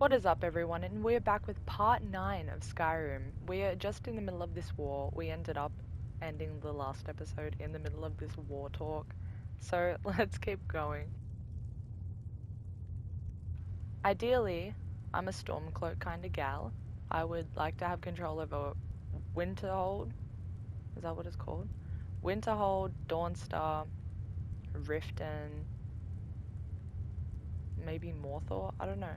What is up, everyone, and we're back with part 9 of Skyrim. We are just in the middle of this war. We ended up ending the last episode in the middle of this war talk. So let's keep going. Ideally, I'm a Stormcloak kind of gal. I would like to have control over Winterhold. Is that what it's called? Winterhold, Dawnstar, Riften, maybe Morthor? I don't know.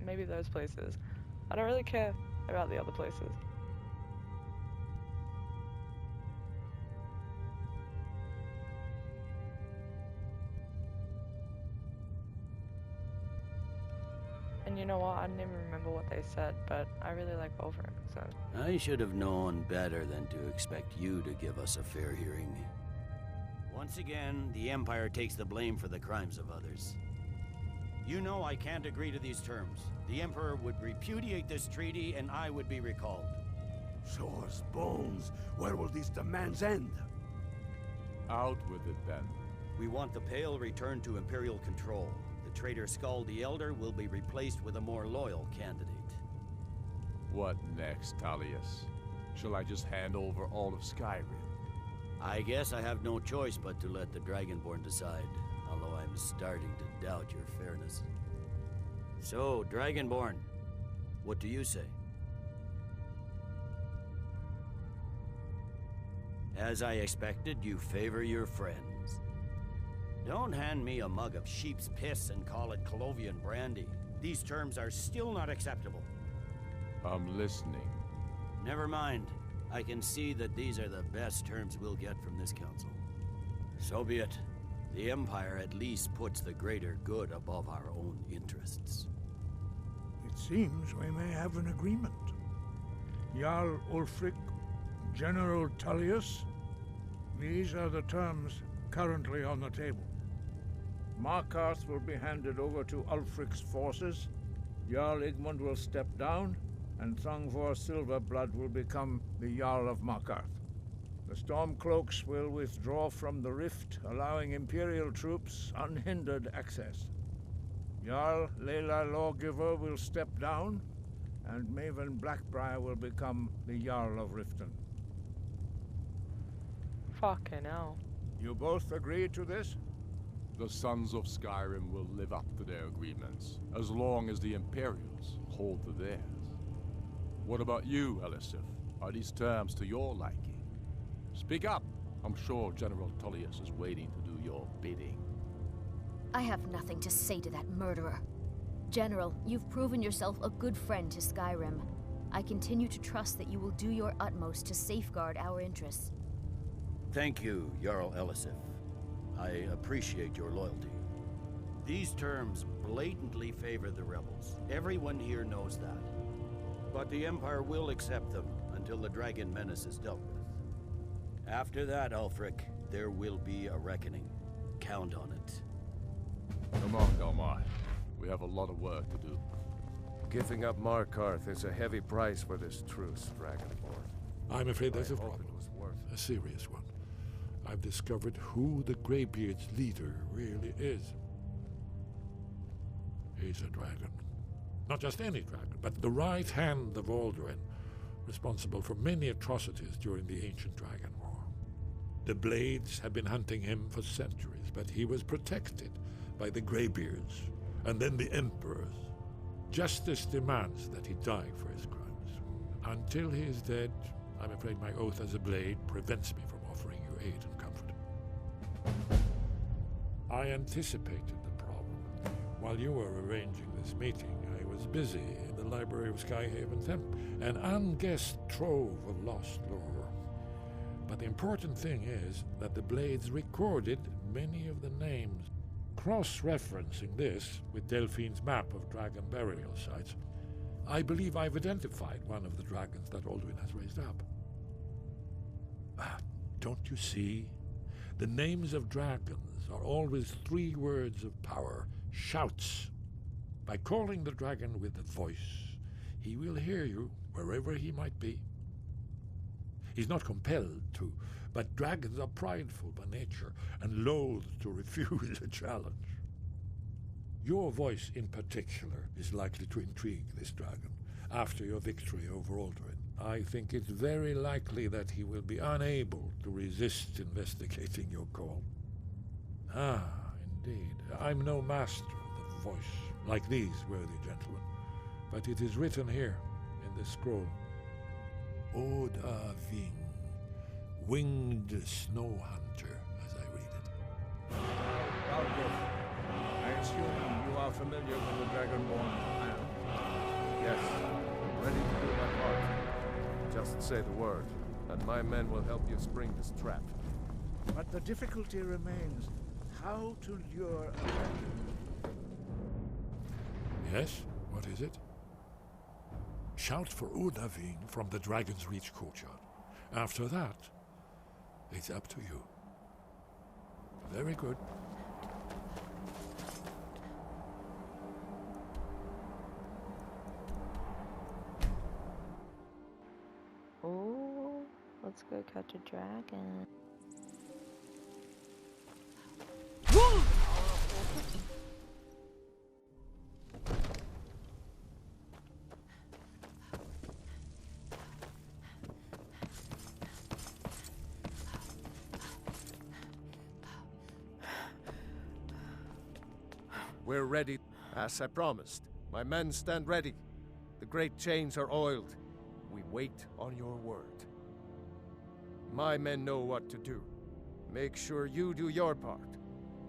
Maybe those places. I don't really care about the other places. And you know what? I didn't even remember what they said, but I really like Wolverine, so... I should have known better than to expect you to give us a fair hearing. Once again, the Empire takes the blame for the crimes of others. You know I can't agree to these terms. The Emperor would repudiate this treaty and I would be recalled. Show us bones. Where will these demands end? Out with it then. We want the Pale returned to Imperial control. The traitor Skull the Elder will be replaced with a more loyal candidate. What next, Tullius? Shall I just hand over all of Skyrim? I guess I have no choice but to let the Dragonborn decide, although I'm starting to doubt your fairness. So, Dragonborn, what do you say? As I expected, you favor your friends. Don't hand me a mug of sheep's piss and call it Colovian brandy. These terms are still not acceptable. I'm listening. Never mind. I can see that these are the best terms we'll get from this council. So be it. The Empire at least puts the greater good above our own interests. It seems we may have an agreement. Jarl Ulfric, General Tullius, these are the terms currently on the table. Markarth will be handed over to Ulfric's forces, Jarl Igmund will step down, and Thongvor Silverblood will become the Jarl of Markarth. The Stormcloaks will withdraw from the rift, allowing Imperial troops unhindered access. Jarl Layla Lawgiver will step down, and Maven Blackbriar will become the Jarl of Riften. Fucking hell. You both agree to this? The Sons of Skyrim will live up to their agreements, as long as the Imperials hold to theirs. What about you, Elisif? Are these terms to your liking? Speak up! I'm sure General Tullius is waiting to do your bidding. I have nothing to say to that murderer. General, you've proven yourself a good friend to Skyrim. I continue to trust that you will do your utmost to safeguard our interests. Thank you, Jarl Elisif. I appreciate your loyalty. These terms blatantly favor the rebels. Everyone here knows that. But the Empire will accept them until the Dragon Menace is dealt with. After that, Ulfric, there will be a reckoning. Count on it. Come on, Galmai. We have a lot of work to do. Giving up Markarth is a heavy price for this truce, Dragonborn. I'm afraid there's a I hope problem. it was worth it. A serious one. I've discovered who the Greybeard's leader really is. He's a dragon. Not just any dragon, but the right hand of Alduin, responsible for many atrocities during the Ancient Dragon War. The Blades have been hunting him for centuries, but he was protected by the Greybeards, and then the Emperors. Justice demands that he die for his crimes. Until he is dead, I'm afraid my oath as a Blade prevents me from offering you aid and comfort. I anticipated the problem. While you were arranging this meeting, I was busy in the library of Skyhaven Temp, an unguessed trove of lost lore. But the important thing is that the Blades recorded many of the names. Cross-referencing this with Delphine's map of dragon burial sites, I believe I've identified one of the dragons that Alduin has raised up. Don't you see? The names of dragons are always 3 words of power, shouts. By calling the dragon with a voice, he will hear you wherever he might be. He's not compelled to, but dragons are prideful by nature and loath to refuse a challenge. Your voice in particular is likely to intrigue this dragon after your victory over Aldrin. I think it's very likely that he will be unable to resist investigating your call. Ah, indeed. I'm no master of the voice, like these worthy gentlemen, but it is written here in the scroll. Oda Ving, winged snow hunter, as I read it. I assume you are familiar with the Dragonborn plan. Yes, I'm ready to do my part. Just say the word, and my men will help you spring this trap. But the difficulty remains how to lure a dragon. Yes? What is it? Shout for Udavin from the Dragon's Reach courtyard. After that, it's up to you. Very good. Oh, let's go catch a dragon. We're ready, as I promised. My men stand ready. The great chains are oiled. We wait on your word. My men know what to do. Make sure you do your part.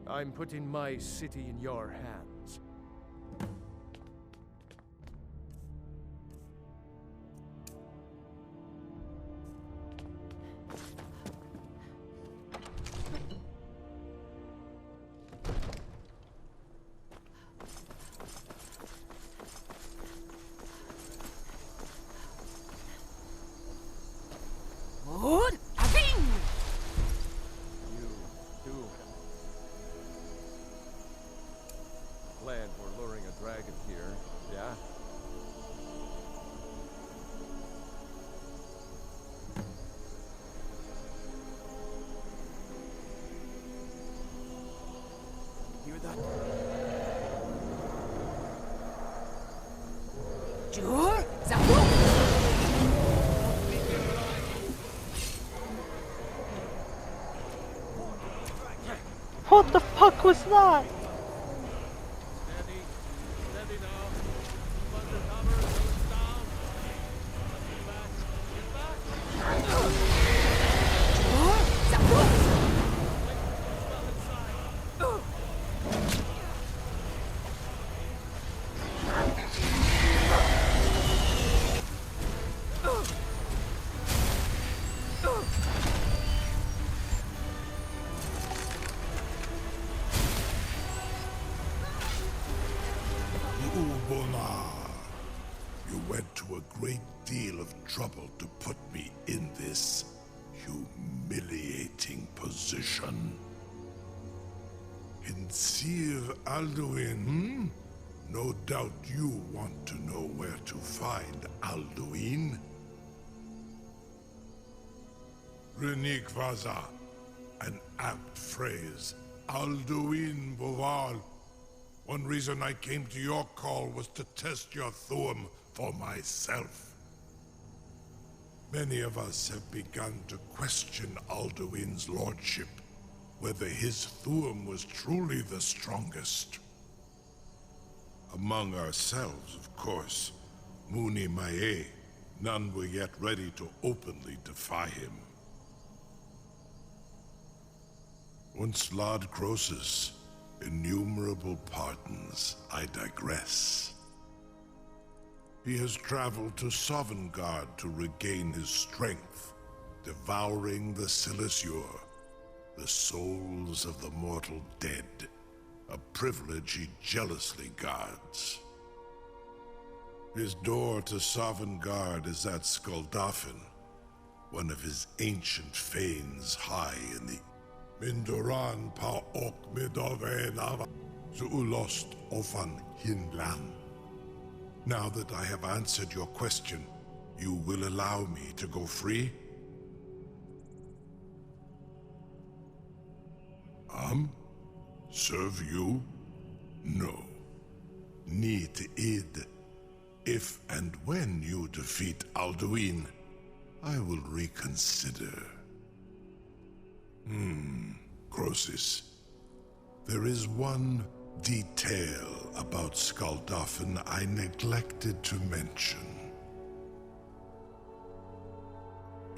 I'm putting my city in your hands. Plan for luring a dragon here, yeah? Hear that? Jur, Zabu! What the fuck was that? You went to a great deal of trouble to put me in this humiliating position. In Sir Alduin, No doubt you want to know where to find Alduin. Renik Vaza, an apt phrase. Alduin Boval. One reason I came to your call was to test your Thuum for myself. Many of us have begun to question Alduin's lordship, whether his Thuum was truly the strongest. Among ourselves, of course, Muni Mae, none were yet ready to openly defy him. Once Lord Croesus, innumerable pardons, I digress. He has traveled to Sovngarde to regain his strength, devouring the Silesure, the souls of the mortal dead, a privilege he jealously guards. His door to Sovngarde is at Skuldafn, one of his ancient fanes high in the Mindoran pa ok midovenava Zuulost ofan hinlan. Now that I have answered your question, you will allow me to go free? Serve you? No. Need id. If and when you defeat Alduin, I will reconsider. Croesus. There is one detail about Skuldafn I neglected to mention.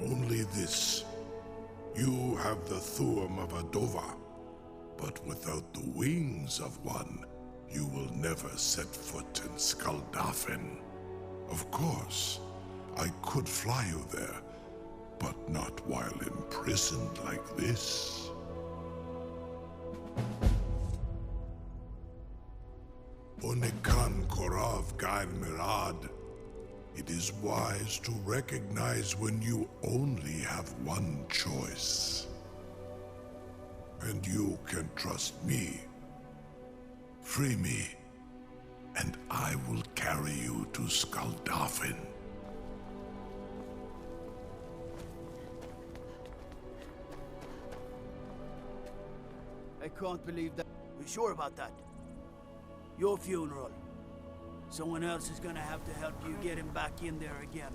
Only this. You have the Thuum of Adova, but without the wings of one, you will never set foot in Skuldafn. Of course, I could fly you there, but not while imprisoned like this. Onikan Korav Gair Mirad. It is wise to recognize when you only have one choice. And you can trust me. Free me, and I will carry you to Skuldafn. I can't believe that. You sure about that? Your funeral. Someone else is gonna have to help you get him back in there again.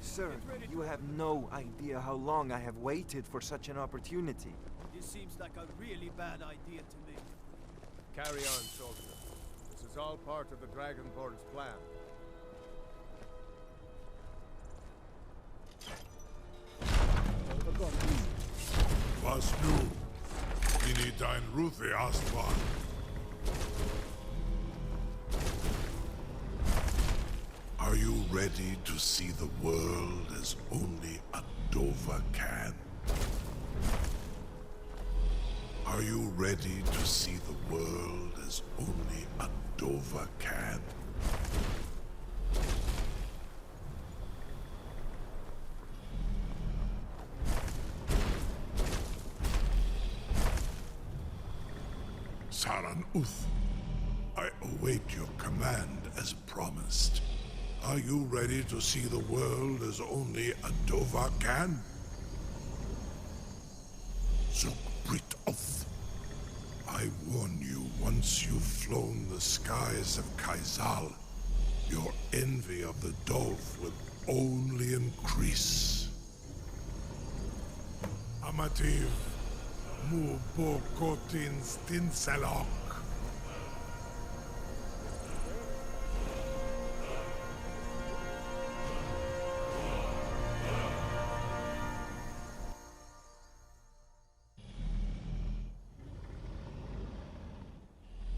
Sir, you have no idea how long I have waited for such an opportunity. This seems like a really bad idea to me. Carry on, soldier. This is all part of the Dragonborn's plan. Was nu? Ini dein Ruthi Astvan. Are you ready to see the world as only a Dova can? Are you ready to see the world as only a Dova can? Saran Uth, I await your command as promised. Are you ready to see the world as only a Dova can? Zugbrit Oath. I warn you, once you've flown the skies of Kaizal, your envy of the Dolph will only increase. Amativ, mu bokotin stinselok.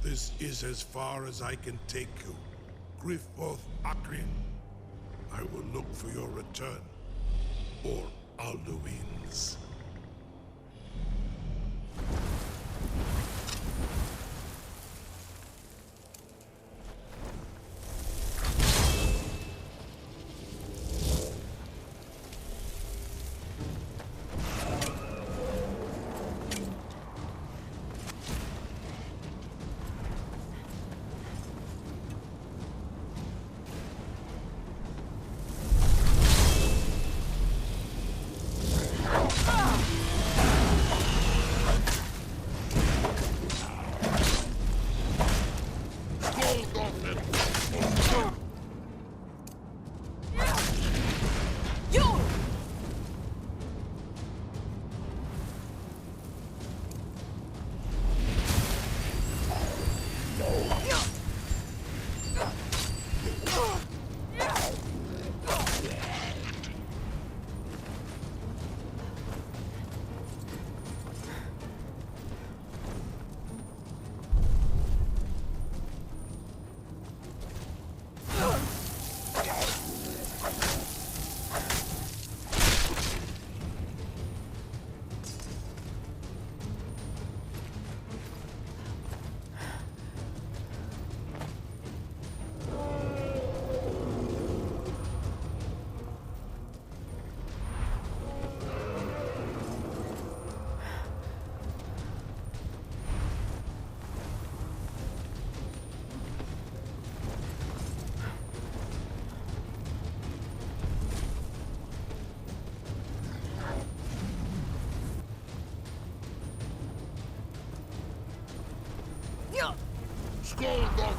This is as far as I can take you. Griffboth Akrin. I will look for your return. Or Alduin's. Skuldok!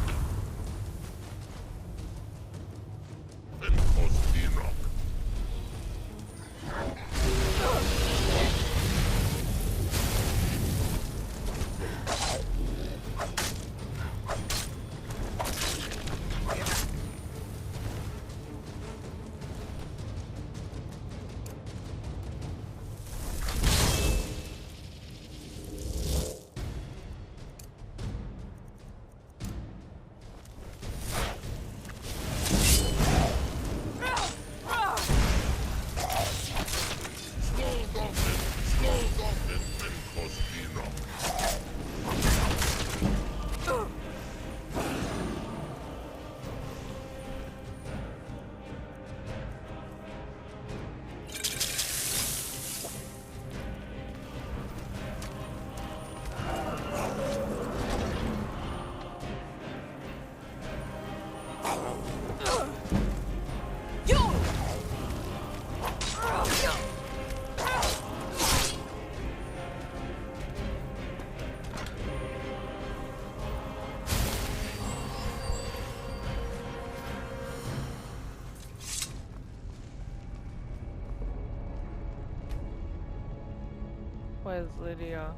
Where's Lydia?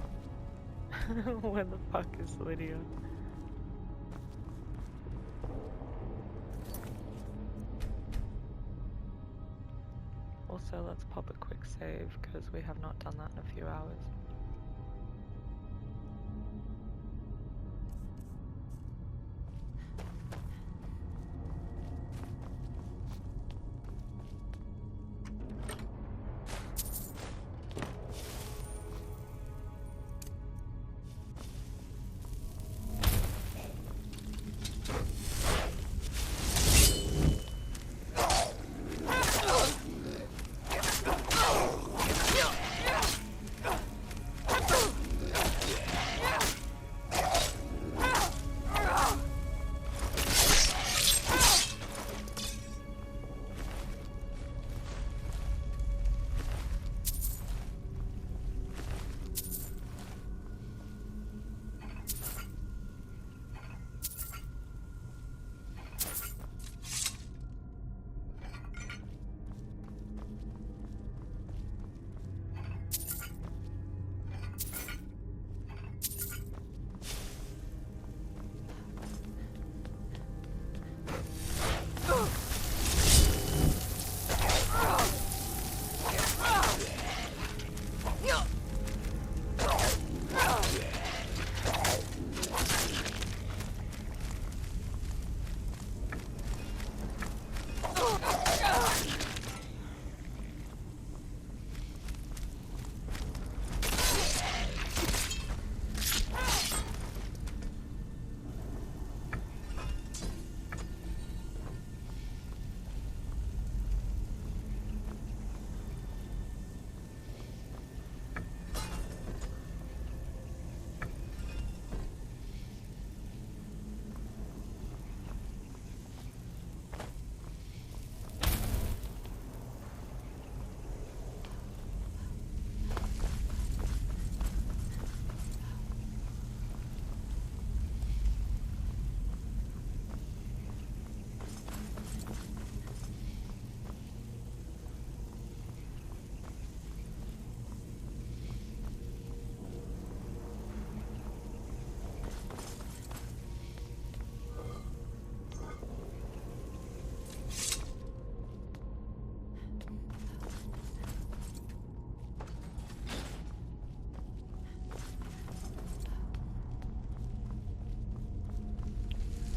Where the fuck is Lydia? Also, let's pop a quick save because we have not done that in a few hours.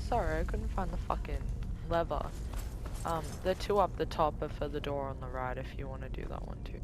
Sorry, I couldn't find the fucking lever. The two up the top are for the door on the right if you want to do that one too.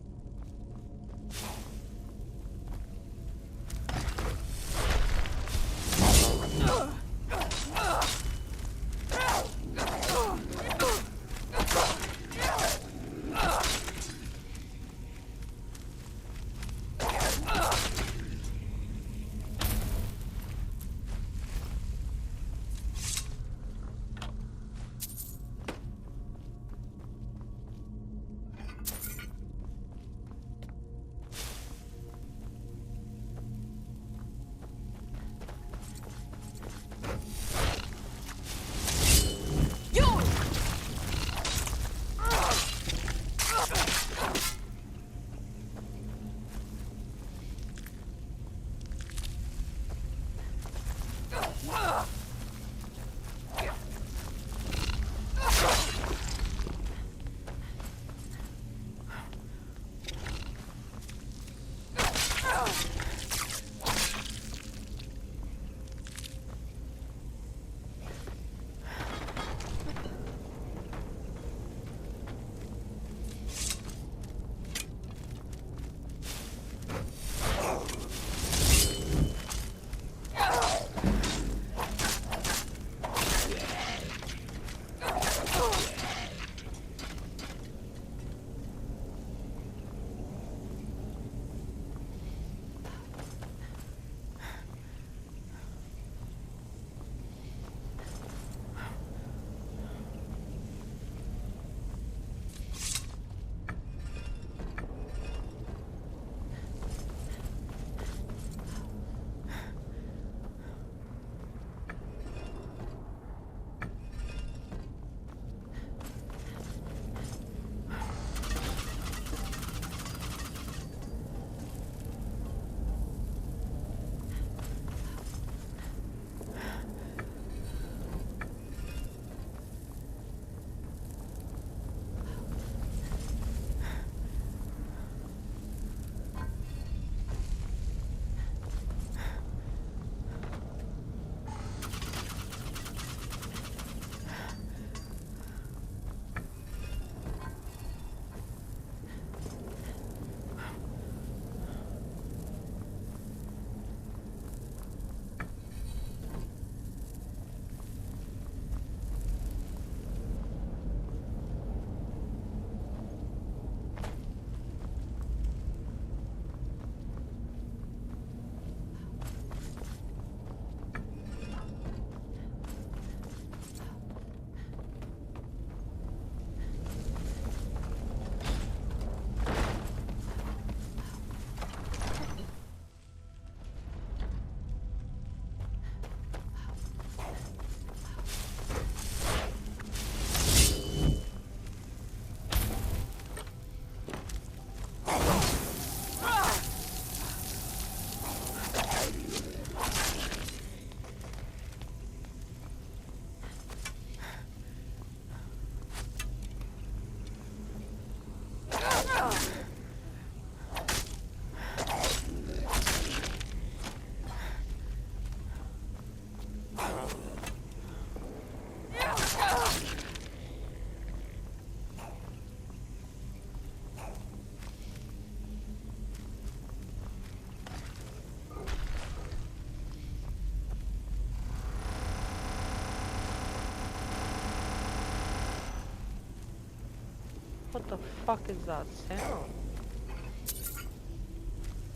What the fuck is that sound?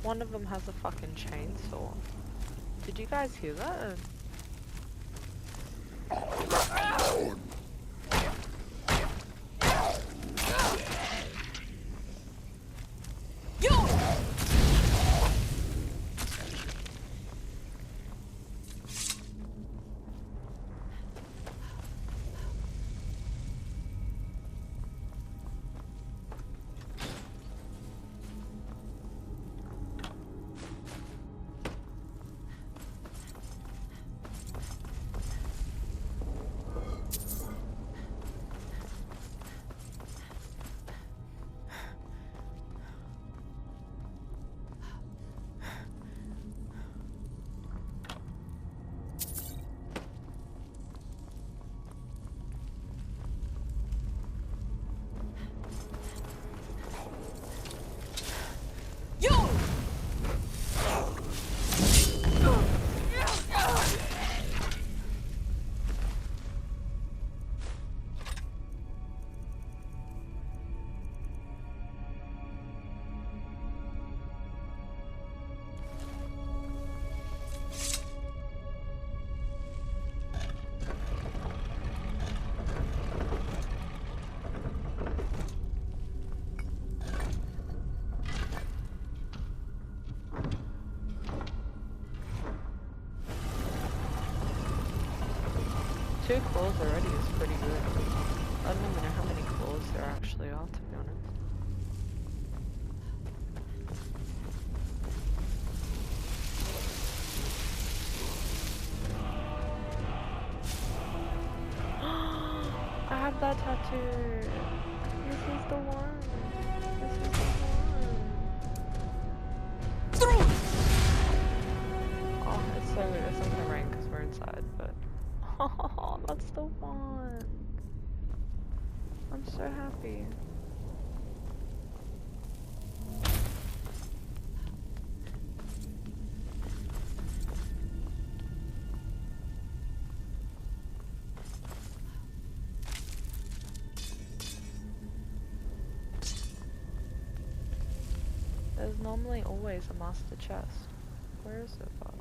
One of them has a fucking chainsaw. Did you guys hear that? Two claws already is pretty good. I don't even know how many claws there actually are, to be honest. I have that tattoo. This is the one. This is the one. Oh, it's so weird. It's not gonna rain because we're inside, but. Oh, that's the one. I'm so happy. There's normally always a master chest. Where is it, bug?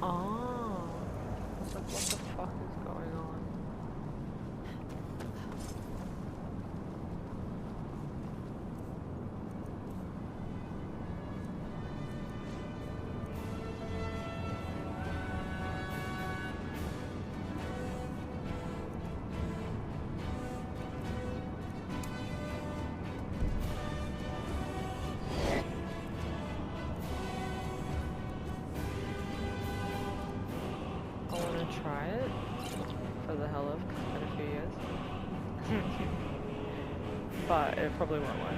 Oh. It's like, what the fuck is going on? try it for the hell of in a few years. But it probably won't work.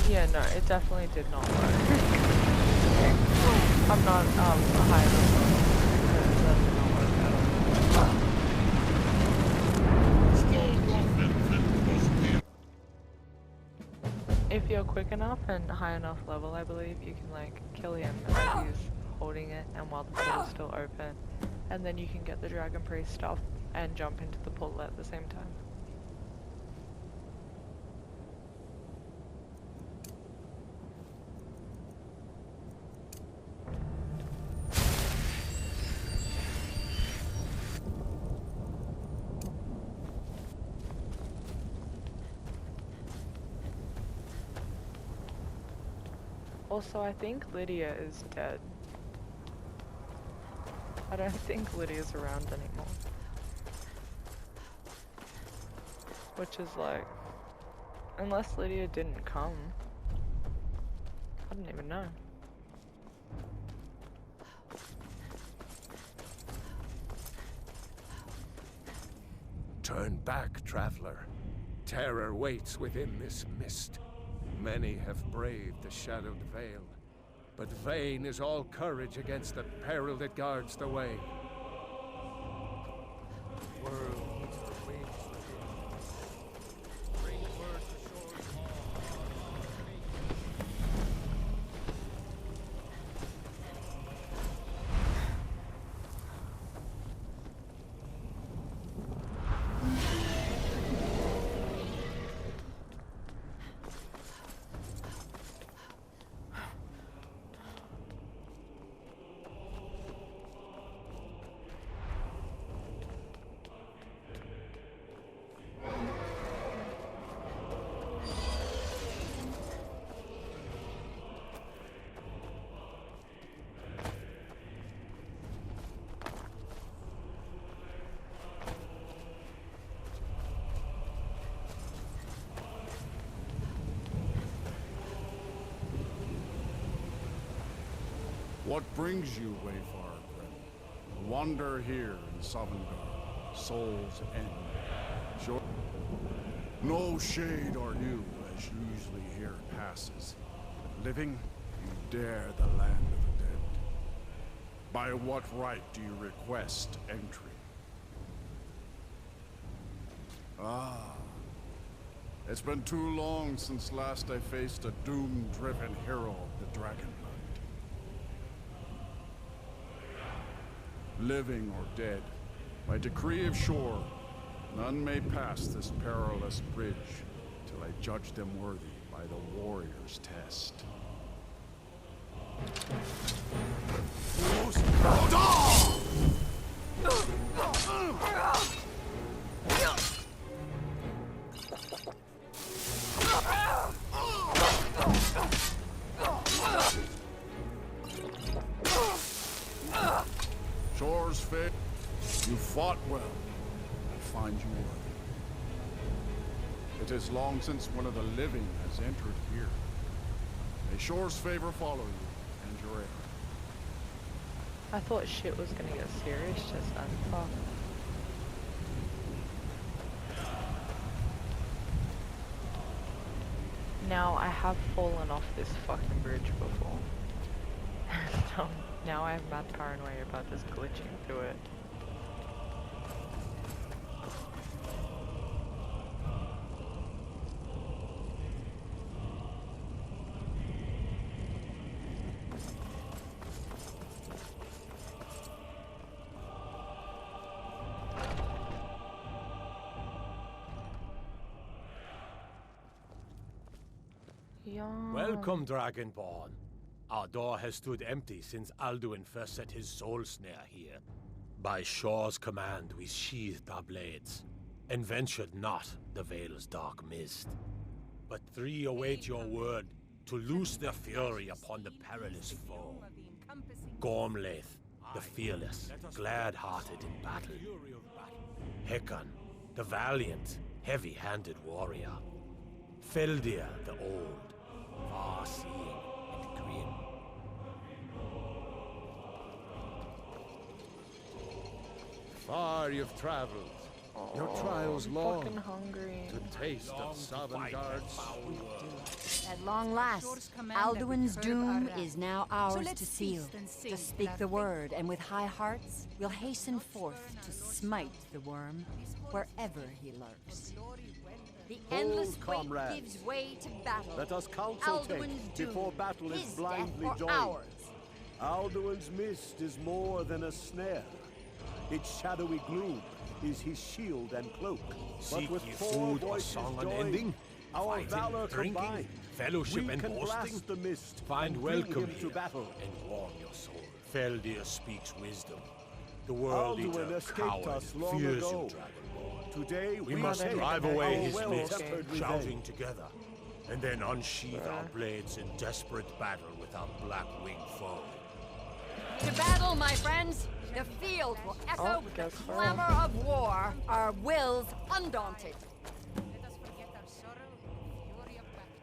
Yeah, no, it definitely did not work. I'm not high enough because that did not work at all. If you're quick enough and high enough level, I believe you can like kill him as he's holding it and while the portal's still open, and then you can get the Dragon Priest stuff and jump into the portal at the same time. Also, I think Lydia is dead. I don't think Lydia's around anymore. Which is like, unless Lydia didn't come, I don't even know. Turn back, traveler. Terror waits within this mist. Many have braved the shadowed veil, but vain is all courage against the peril that guards the way. The world needs the waves within. Bring word to shores What brings you, Wayfarer Grim? Wander here in Sovngarde, Soul's End. Sure. No shade are you, as usually here passes. Living, you dare the land of the dead. By what right do you request entry? Ah. It's been too long since last I faced a doom-driven hero of the Dragonblood. Living or dead, by decree of shore, none may pass this perilous bridge till I judge them worthy by the warrior's test. Shore's fair. You fought well. I find you worthy. It is long since one of the living has entered here. May Shore's favor follow you and your heir. I thought shit was gonna get serious just then. Fuck. Now I have fallen off this fucking bridge before. So now I have mad paranoia about just glitching through it. Yum. Welcome, Dragonborn. Our door has stood empty since Alduin first set his soul snare here. By Shaw's command, we sheathed our blades, and ventured not the Vale's dark mist. But three await your word to loose their fury upon the perilous foe. Gormlaith, the fearless, glad-hearted in battle. Hekon, the valiant, heavy-handed warrior. Feldir, the old, far-seeing and grim. Far you've traveled. Your trials I'm long. fucking hungry. To taste of Sovngarde's foul world. At long last, Alduin's doom is now ours to seal. To speak the word, and with high hearts, we'll hasten forth to smite the worm wherever he lurks. The endless wait comrades. gives way to battle. Let us counsel take Alduin's before doom, battle is his blindly death or joined. ours. Alduin's mist is more than a snare. Its shadowy gloom is his shield and cloak. Seek but with ye four food or voices song joined, unending? our Fighting, valor drinking, combined, fellowship we and can boasting? blast the mist Find and bring welcome him here to battle. and warm your soul. Feldir speaks wisdom. The world Alduin eater, escaped coward, us long fears ago. you, Dragonborn. Today We must take drive our away his well-tempered mist, shouting revenge. together, and then unsheath our blades in desperate battle with our black-winged foe. To battle, my friends! The field will echo with the clamor of war, our wills undaunted. Let us forget our sorrow in the fury of battle.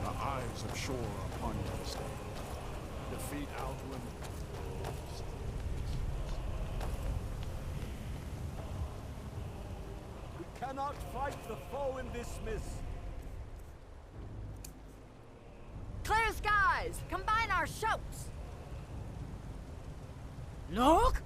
The eyes of Shore upon you this day. Defeat Alduin. We cannot fight the foe in this mist. Clear skies! Combine our shouts! Look!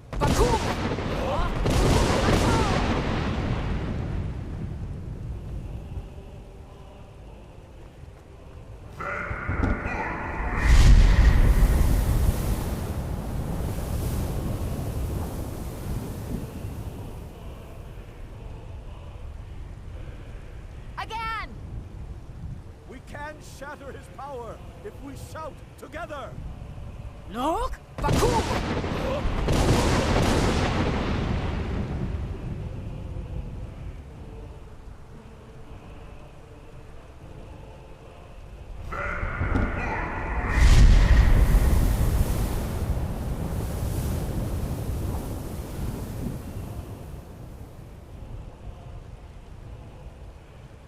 Again! We can shatter his power if we shout together. Look!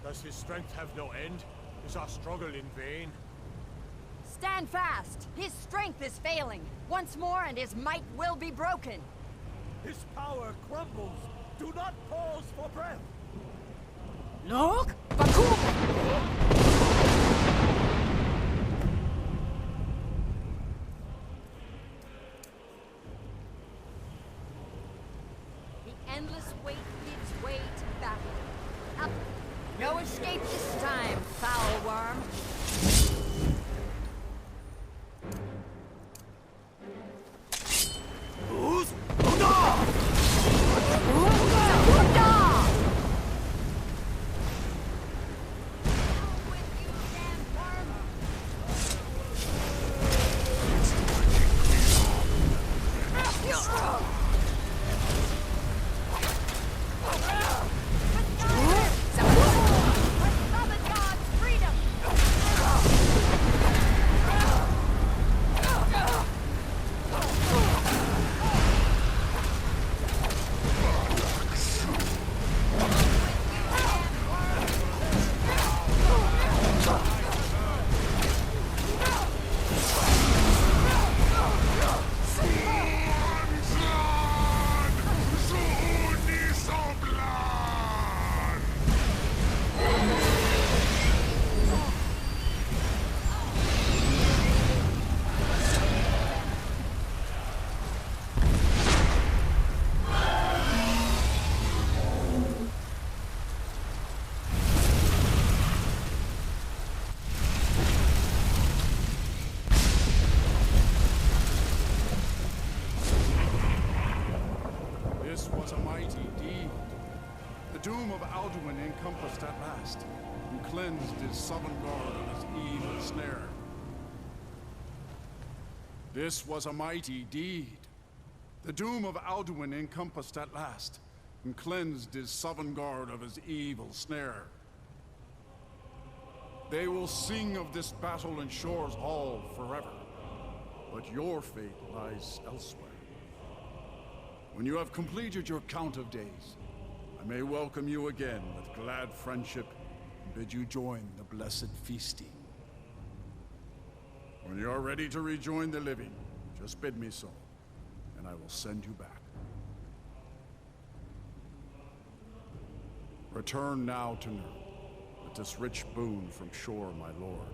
Does his strength have no end? Is our struggle in vain? Stand fast! His strength is failing. Once more and his might will be broken. His power crumbles. Do not pause for breath. Look! The endless wait gives way to battle. Up. No escape this time, foul worm. mighty deed. The doom of Alduin encompassed at last, and cleansed his Sovngarde of his evil snare. This was a mighty deed. The doom of Alduin encompassed at last, and cleansed his Sovngarde of his evil snare. They will sing of this battle in Shore's Hall forever, but your fate lies elsewhere. When you have completed your count of days, I may welcome you again with glad friendship and bid you join the blessed feasting. When you are ready to rejoin the living, just bid me so, and I will send you back. Return now to Nurd, with this rich boon from Shore, my lord.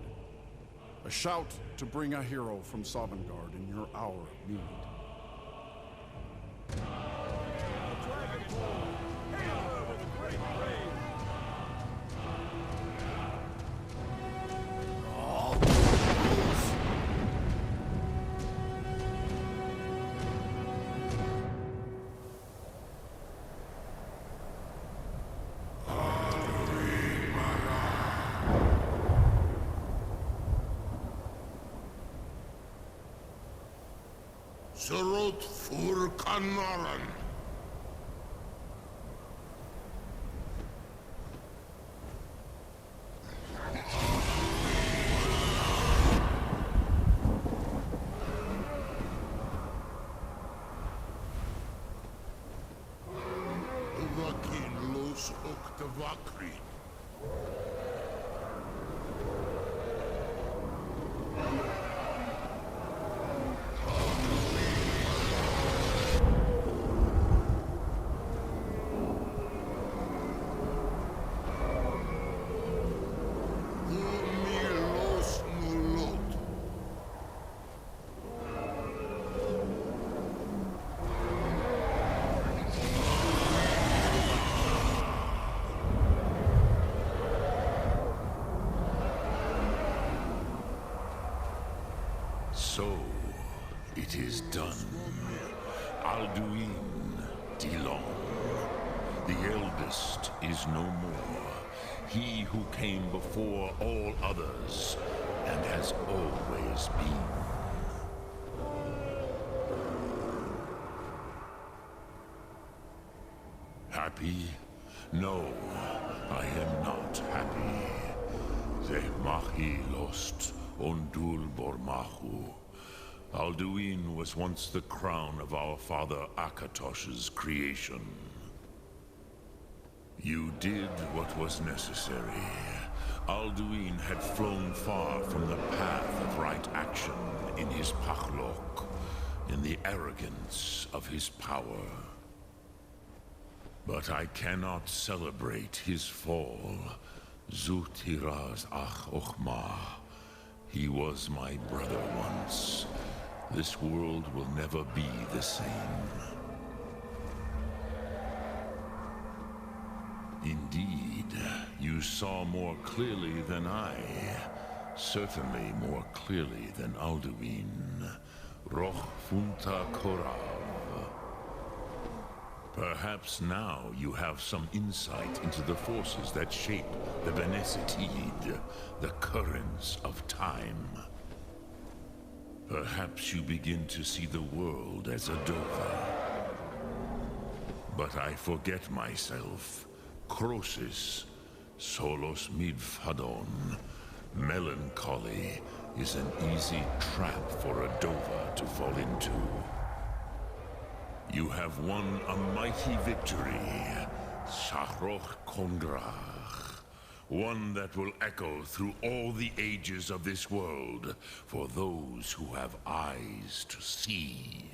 A shout to bring a hero from Sovngarde in your hour of need. Surot fur Kanaran. Vakin los Oktavakri. So, it is done. Alduin Dilong, the eldest, is no more. He who came before all others, and has always been. Happy? No, I am not happy. Zehmahi lost Ondul Bormahu. Alduin was once the crown of our father Akatosh's creation. You did what was necessary. Alduin had flown far from the path of right action in his Pachlok, in the arrogance of his power. But I cannot celebrate his fall. Zutiraz Ach Ochma. He was my brother once. This world will never be the same. Indeed, you saw more clearly than I. Certainly more clearly than Alduin. Roch Funta Korav. Perhaps now you have some insight into the forces that shape the Benesitid, the currents of time. Perhaps you begin to see the world as a Dova. But I forget myself. Crosis, Solos Midfadon, melancholy is an easy trap for a Dova to fall into. You have won a mighty victory, Shahroch Kongrach. One that will echo through all the ages of this world for those who have eyes to see.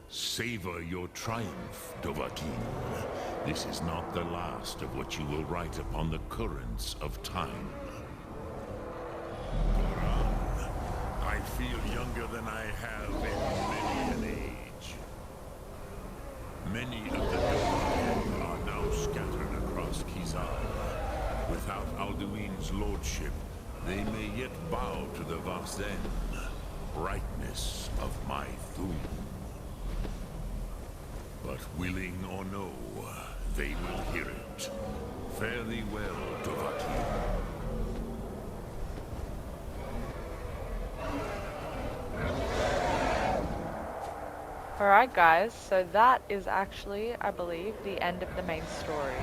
Savor your triumph, Dovahkiin. This is not the last of what you will write upon the currents of time. Goran, I feel younger than I have in many an age. Many of the Dovahkiin are now scattered across Kizar. Without Alduin's lordship, they may yet bow to the Vasen, brightness of my Thum. But willing or no, they will hear it. Fare thee well, Dovahkiin. Alright guys, so that is actually, I believe, the end of the main story.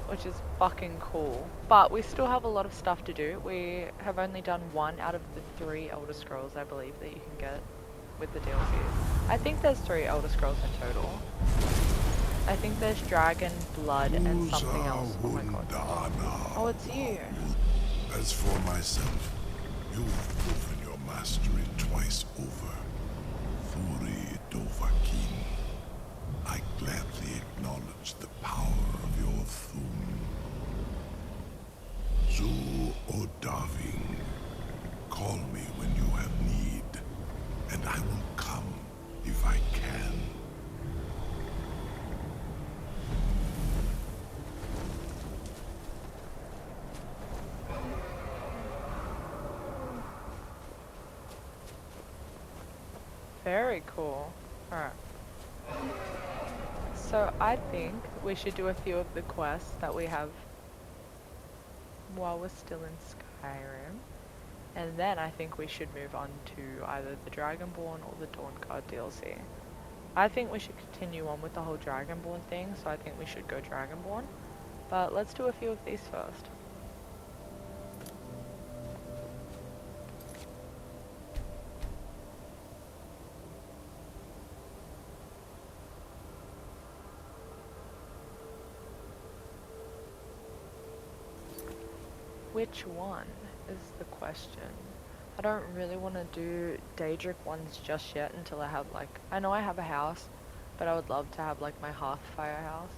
Which is fucking cool. But we still have a lot of stuff to do. We have only done 1 out of the 3 Elder Scrolls, I believe, that you can get with the DLCs. I think there's 3 Elder Scrolls in total. I think there's Dragon, Blood, and something else. Oh my god. Oh, it's you. As for myself, you've proven your mastery twice over. Thuri Dovahkiin, I gladly acknowledge the power of your Thum. Zu Odaving, call me when you have need, and I will come if I can. Very cool. Alright. So I think we should do a few of the quests that we have while we're still in Skyrim. And then I think we should move on to either the Dragonborn or the Dawnguard DLC. I think we should continue on with the whole Dragonborn thing, so I think we should go Dragonborn. But let's do a few of these first. Which one is the question? I don't really want to do Daedric ones just yet until I have like, I know I have a house, but I would love to have like my Hearthfire house.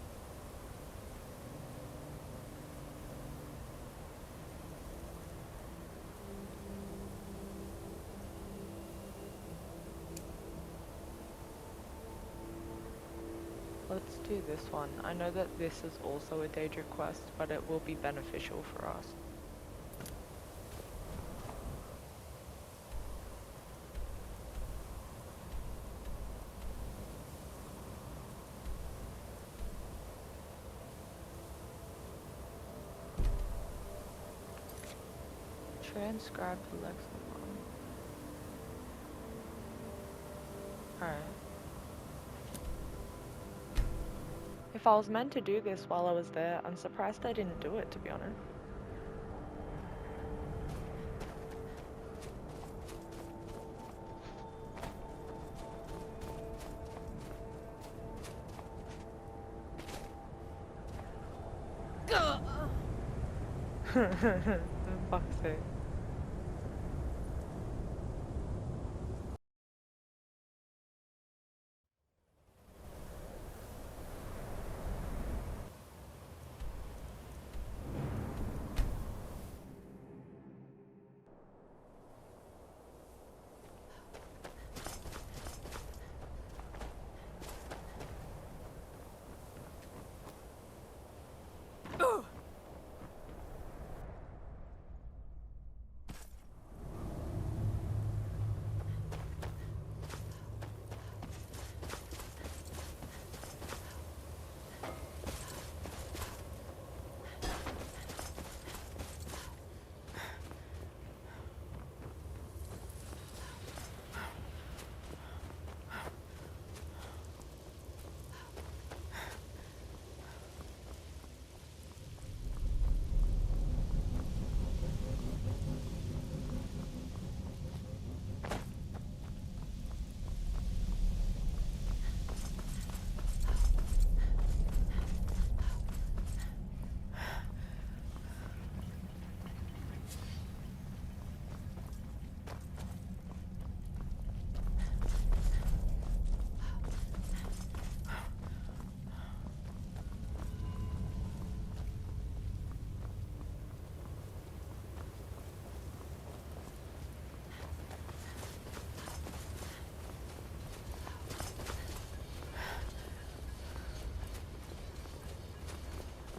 Let's do this one. I know that this is also a Daedric quest, but it will be beneficial for us. Transcribe the lexicon. Alright. If I was meant to do this while I was there, I'm surprised I didn't do it, to be honest. For fuck's sake.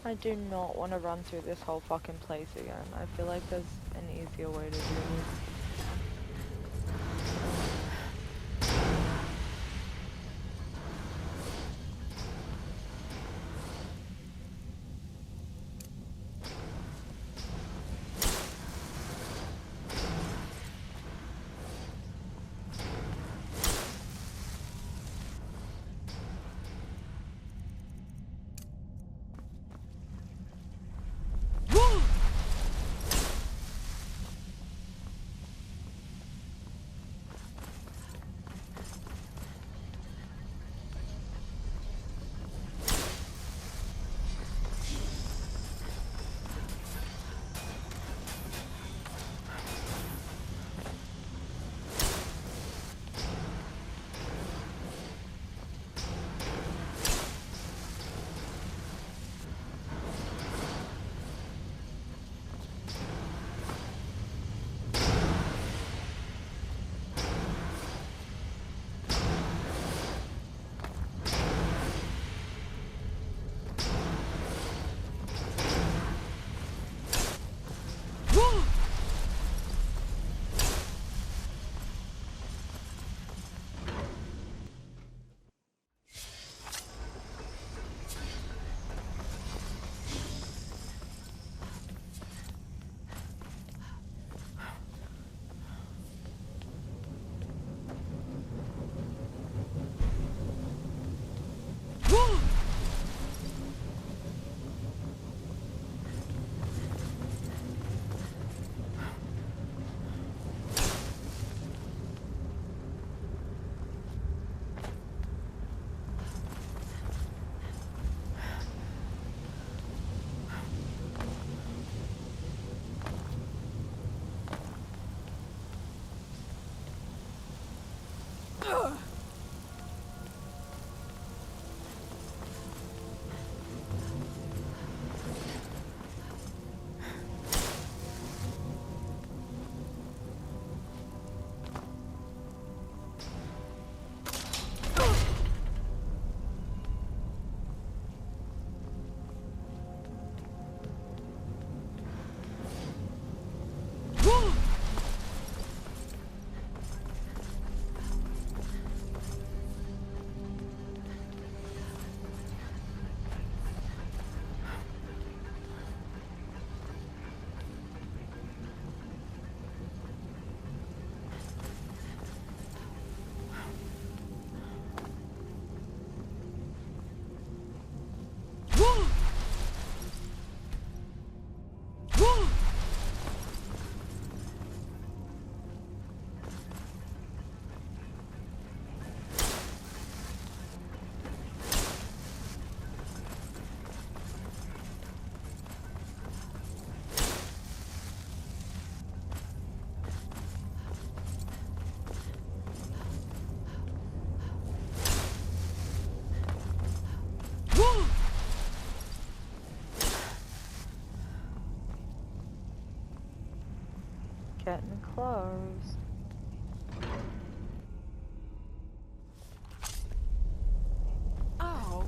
I do not want to run through this whole fucking place again. I feel like there's an easier way to do this. clothes. Oh.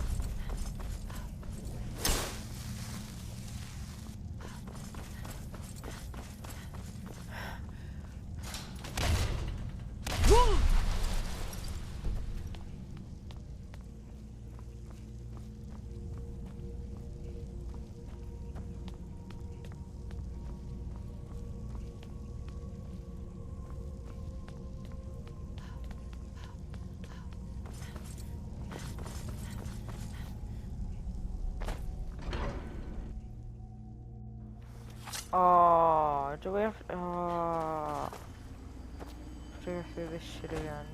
Oh, do we have to, do we have to do this shit again?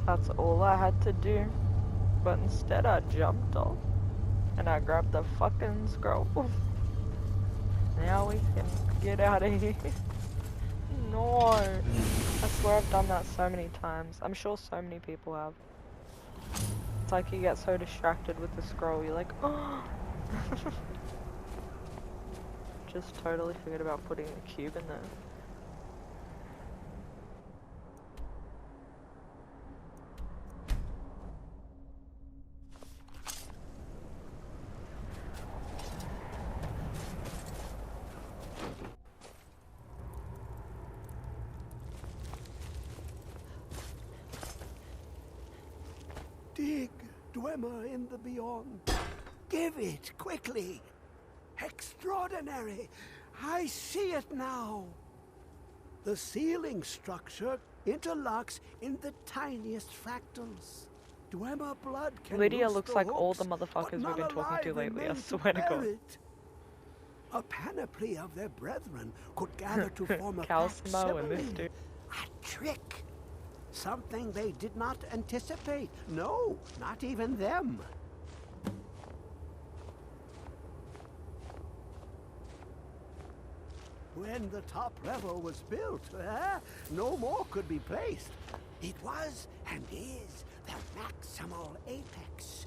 That's all I had to do. But instead I jumped off and I grabbed the fucking scroll. Now we can get out of here. No. I swear I've done that so many times. I'm sure so many people have. It's like you get so distracted with the scroll, you're like, oh. Just totally forget about putting a cube in there. Dig, Dwemer in the beyond. Give it, quickly. Extraordinary. I see it now. The ceiling structure interlocks in the tiniest fractals. Dwemer blood can Lydia loose looks the like all hooks, the motherfuckers but we've none been talking alive to lately, I remain swear to bear God. it. A panoply of their brethren could gather to form a Calcimo and this facsimile. dude. A trick. Something they did not anticipate. No, not even them. When the top level was built, no more could be placed. It was and is the maximal apex.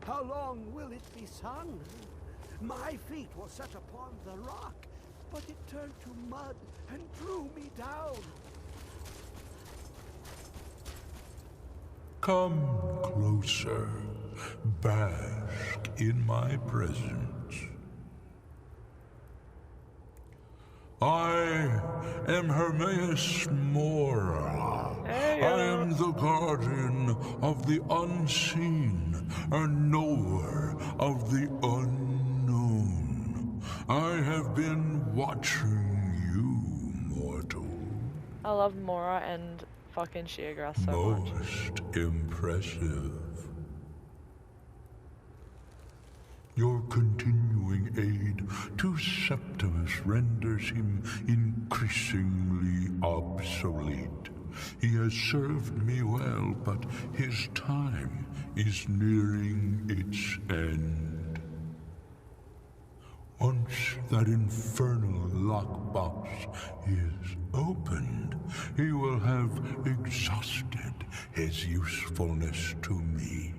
How long will it be sung? My feet were set upon the rock, but it turned to mud and drew me down. Come closer, bask in my presence. I am Hermaeus Mora. I am the guardian of the unseen, a knower of the unknown. I have been watching you, mortal. I love Mora and fucking Sheargrass so much. Most impressive. Your continuing aid to Septimus renders him increasingly obsolete. He has served me well, but his time is nearing its end. Once that infernal lockbox is opened, he will have exhausted his usefulness to me.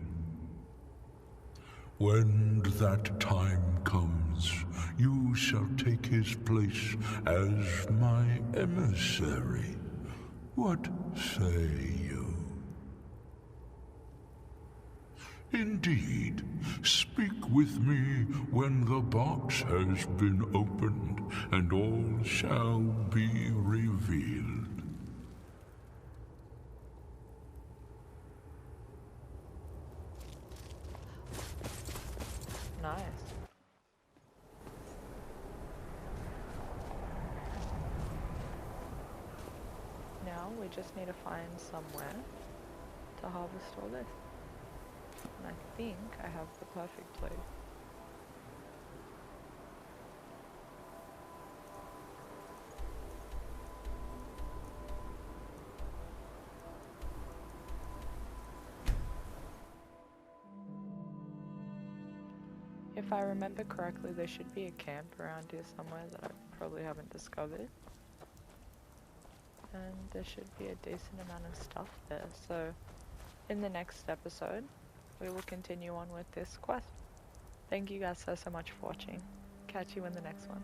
When that time comes, you shall take his place as my emissary. What say you? Indeed, speak with me when the box has been opened, and all shall be revealed. Nice. Now we just need to find somewhere to harvest all this. And I think I have the perfect place. If I remember correctly, there should be a camp around here somewhere that I probably haven't discovered. And there should be a decent amount of stuff there. So in the next episode, we will continue on with this quest. Thank you guys so much for watching. Catch you in the next one.